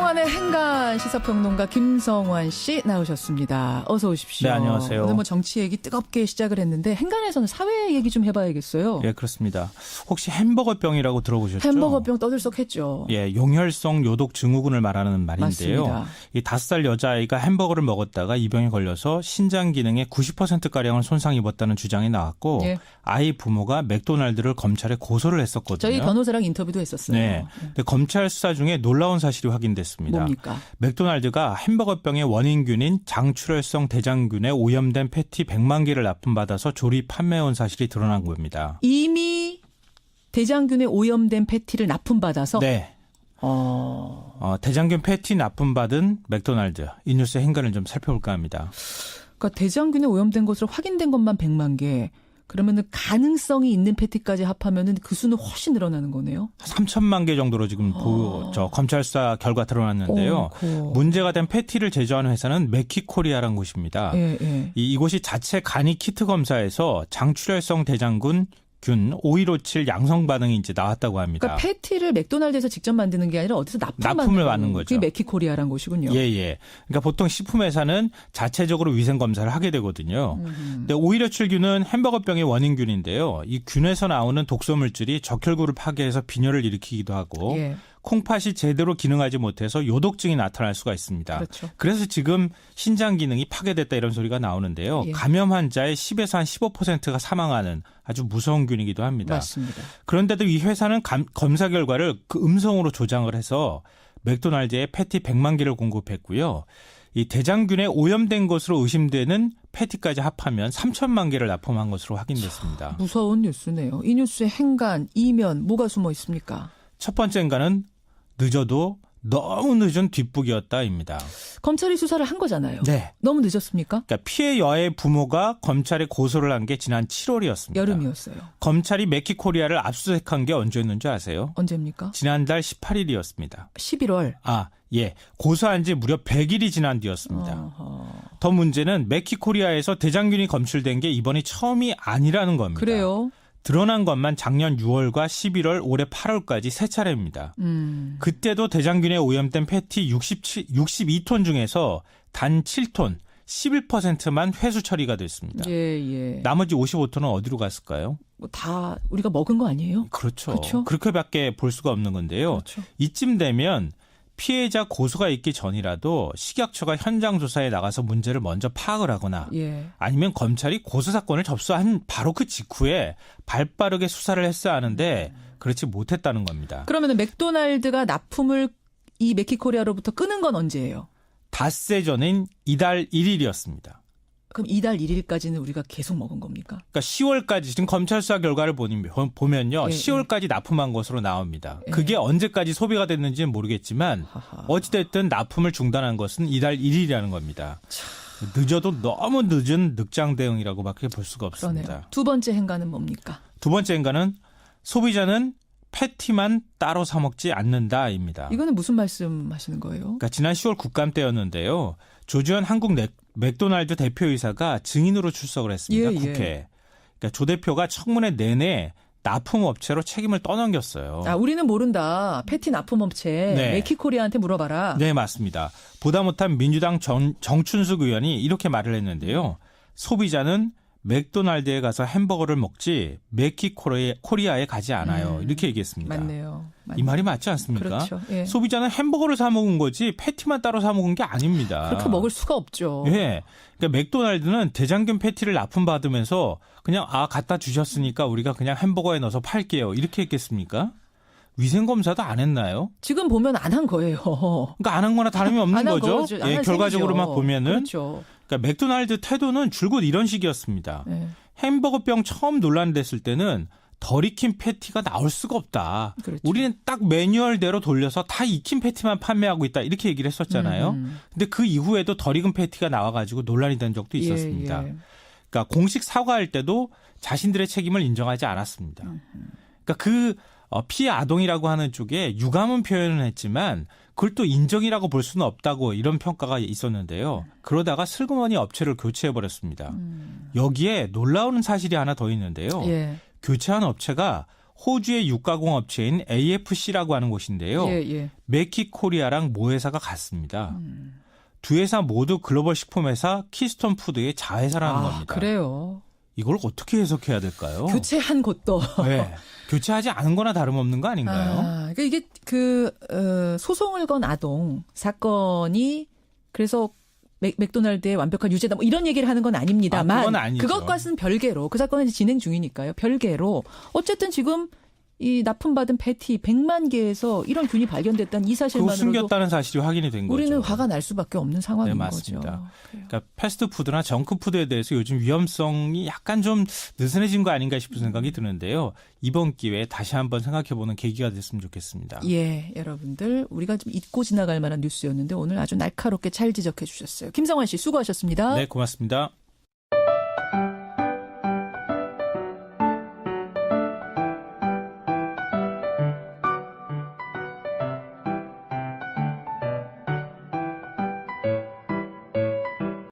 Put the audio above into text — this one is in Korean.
김성환의 행간 시사평론가 김성환 씨 나오셨습니다. 어서 오십시오. 네, 안녕하세요. 오늘 뭐 정치 얘기 뜨겁게 시작을 했는데 행간에서는 사회 얘기 좀 해봐야겠어요. 예, 그렇습니다. 혹시 햄버거병이라고 들어보셨죠? 햄버거병 떠들썩했죠. 예, 용혈성 요독 증후군을 말하는 말인데요. 맞습니다. 이 5살 여자아이가 햄버거를 먹었다가 이 병에 걸려서 신장 기능의 90%가량을 손상 입었다는 주장이 나왔고 예. 아이 부모가 맥도날드를 검찰에 고소를 했었거든요. 저희 변호사랑 인터뷰도 했었어요. 네. 근데 검찰 수사 중에 놀라운 사실이 확인됐습니다. 뭡니까? 맥도날드가 햄버거병의 원인균인 장출혈성 대장균에 오염된 패티 100만 개를 납품받아서 조리 판매해온 사실이 드러난 겁니다. 이미 대장균에 오염된 패티를 납품받아서 네. 대장균 패티 납품받은 맥도날드. 이 뉴스의 행간을 좀 살펴볼까 합니다. 그러니까 대장균에 오염된 것으로 확인된 것만 100만 개. 그러면은 가능성이 있는 패티까지 합하면은 그 수는 훨씬 늘어나는 거네요. 3천만 개 정도로 지금 검찰 수사 결과 드러났는데요. 문제가 된 패티를 제조하는 회사는 메키코리아라는 곳입니다. 예, 예. 이곳이 자체 간이 키트 검사에서 장출혈성 대장균 균 5157 양성 반응이 이제 나왔다고 합니다. 그러니까 패티를 맥도날드에서 직접 만드는 게 아니라 어디서 납품을 받는 거죠. 그게 메키코리아라는 곳이군요. 예. 그러니까 보통 식품회사는 자체적으로 위생 검사를 하게 되거든요. 근데 5157균은 햄버거병의 원인균인데요. 이 균에서 나오는 독소 물질이 적혈구를 파괴해서 빈혈을 일으키기도 하고 예. 콩팥이 제대로 기능하지 못해서 요독증이 나타날 수가 있습니다. 그렇죠. 그래서 지금 신장 기능이 파괴됐다 이런 소리가 나오는데요. 예. 감염 환자의 10에서 한 15%가 사망하는 아주 무서운 균이기도 합니다. 맞습니다. 그런데도 이 회사는 검사 결과를 그 음성으로 조장을 해서 맥도날드에 패티 100만 개를 공급했고요. 이 대장균에 오염된 것으로 의심되는 패티까지 합하면 3천만 개를 납품한 것으로 확인됐습니다. 무서운 뉴스네요. 이 뉴스의 행간, 이면 뭐가 숨어 있습니까? 첫 번째 행간은 늦어도 너무 늦은 뒷북이었다입니다. 검찰이 수사를 한 거잖아요. 네. 너무 늦었습니까? 그러니까 피해 여아의 부모가 검찰에 고소를 한 게 지난 7월이었습니다. 여름이었어요. 검찰이 메키코리아를 압수수색한 게 언제였는지 아세요? 언제입니까? 지난달 18일이었습니다. 11월. 고소한 지 무려 100일이 지난 뒤였습니다. 더 문제는 메키코리아에서 대장균이 검출된 게 이번이 처음이 아니라는 겁니다. 그래요? 드러난 것만 작년 6월과 11월, 올해 8월까지 세 차례입니다. 그때도 대장균에 오염된 패티 62톤 중에서 단 7톤, 11%만 회수 처리가 됐습니다. 예. 나머지 55톤은 어디로 갔을까요? 뭐 다 우리가 먹은 거 아니에요? 그렇죠. 그렇게밖에 볼 수가 없는 건데요. 그렇죠. 이쯤 되면 피해자 고소가 있기 전이라도 식약처가 현장 조사에 나가서 문제를 먼저 파악을 하거나 아니면 검찰이 고소 사건을 접수한 바로 그 직후에 발빠르게 수사를 했어야 하는데 그렇지 못했다는 겁니다. 그러면 맥도날드가 납품을 이 메키코리아로부터 끊은 건 언제예요? 닷새 전인 이달 1일이었습니다. 그럼 이달 1일까지는 우리가 계속 먹은 겁니까? 그러니까 10월까지 지금 검찰 수사 결과를 보면요. 10월까지 납품한 것으로 나옵니다. 그게 언제까지 소비가 됐는지는 모르겠지만 어찌됐든 납품을 중단한 것은 이달 1일이라는 겁니다. 늦어도 너무 늦은 늑장 대응이라고밖에 볼 수가 없습니다. 그러네요. 두 번째 행간은 뭡니까? 두 번째 행간은 소비자는 패티만 따로 사 먹지 않는다입니다. 이거는 무슨 말씀하시는 거예요? 그러니까 지난 10월 국감 때였는데요. 조지현 한국 맥도날드 대표이사가 증인으로 출석을 했습니다. 국회에. 그러니까 조 대표가 청문회 내내 납품업체로 책임을 떠넘겼어요. 우리는 모른다. 패티 납품업체 메키코리아한테 물어봐라. 네, 맞습니다. 보다 못한 민주당 정춘숙 의원이 이렇게 말을 했는데요. 소비자는 맥도날드에 가서 햄버거를 먹지 메키코리아에 가지 않아요. 이렇게 얘기했습니다. 맞네요. 이 말이 맞지 않습니까? 그렇죠. 예. 소비자는 햄버거를 사 먹은 거지 패티만 따로 사 먹은 게 아닙니다. 그렇게 먹을 수가 없죠. 예. 그러니까 맥도날드는 대장균 패티를 납품받으면서 그냥 갖다 주셨으니까 우리가 그냥 햄버거에 넣어서 팔게요. 이렇게 했겠습니까? 위생검사도 안 했나요? 지금 보면 안 한 거예요. 그러니까 안 한 거나 다름이 없는 거죠. 결과적으로만 보면은. 그렇죠. 그러니까 맥도날드 태도는 줄곧 이런 식이었습니다. 햄버거병 처음 논란이 됐을 때는 덜 익힌 패티가 나올 수가 없다. 그렇죠. 우리는 딱 매뉴얼대로 돌려서 다 익힌 패티만 판매하고 있다. 이렇게 얘기를 했었잖아요. 근데 그 이후에도 덜 익은 패티가 나와가지고 논란이 된 적도 있었습니다. 그러니까 공식 사과할 때도 자신들의 책임을 인정하지 않았습니다. 그러니까 피해 아동이라고 하는 쪽에 유감은 표현을 했지만 그걸 또 인정이라고 볼 수는 없다고 이런 평가가 있었는데요. 그러다가 슬그머니 업체를 교체해버렸습니다. 여기에 놀라운 사실이 하나 더 있는데요. 교체한 업체가 호주의 육가공업체인 AFC라고 하는 곳인데요. 예. 메키코리아랑 모회사가 같습니다. 두 회사 모두 글로벌 식품회사 키스톤 푸드의 자회사라는 겁니다. 그래요. 이걸 어떻게 해석해야 될까요? 교체한 곳도. 네. 교체하지 않은 거나 다름없는 거 아닌가요? 그러니까 이게 소송을 건 아동 사건이 그래서 맥도날드의 완벽한 유죄다 뭐 이런 얘기를 하는 건 아닙니다만 그건 아니죠. 그것과는 별개로 그 사건은 진행 중이니까요. 별개로 어쨌든 지금 이 납품받은 패티 100만 개에서 이런 균이 발견됐다는 이 그거 사실만으로도 숨겼다는 사실이 확인이 된 거죠. 우리는 화가 날 수밖에 없는 상황인 네, 거죠. 맞습니다. 그러니까 패스트푸드나 정크푸드에 대해서 요즘 위험성이 약간 좀 느슨해진 거 아닌가 싶은 생각이 드는데요. 이번 기회에 다시 한번 생각해보는 계기가 됐으면 좋겠습니다. 예, 여러분들 우리가 좀 잊고 지나갈 만한 뉴스였는데 오늘 아주 날카롭게 잘 지적해 주셨어요. 김성환 씨 수고하셨습니다. 네, 고맙습니다.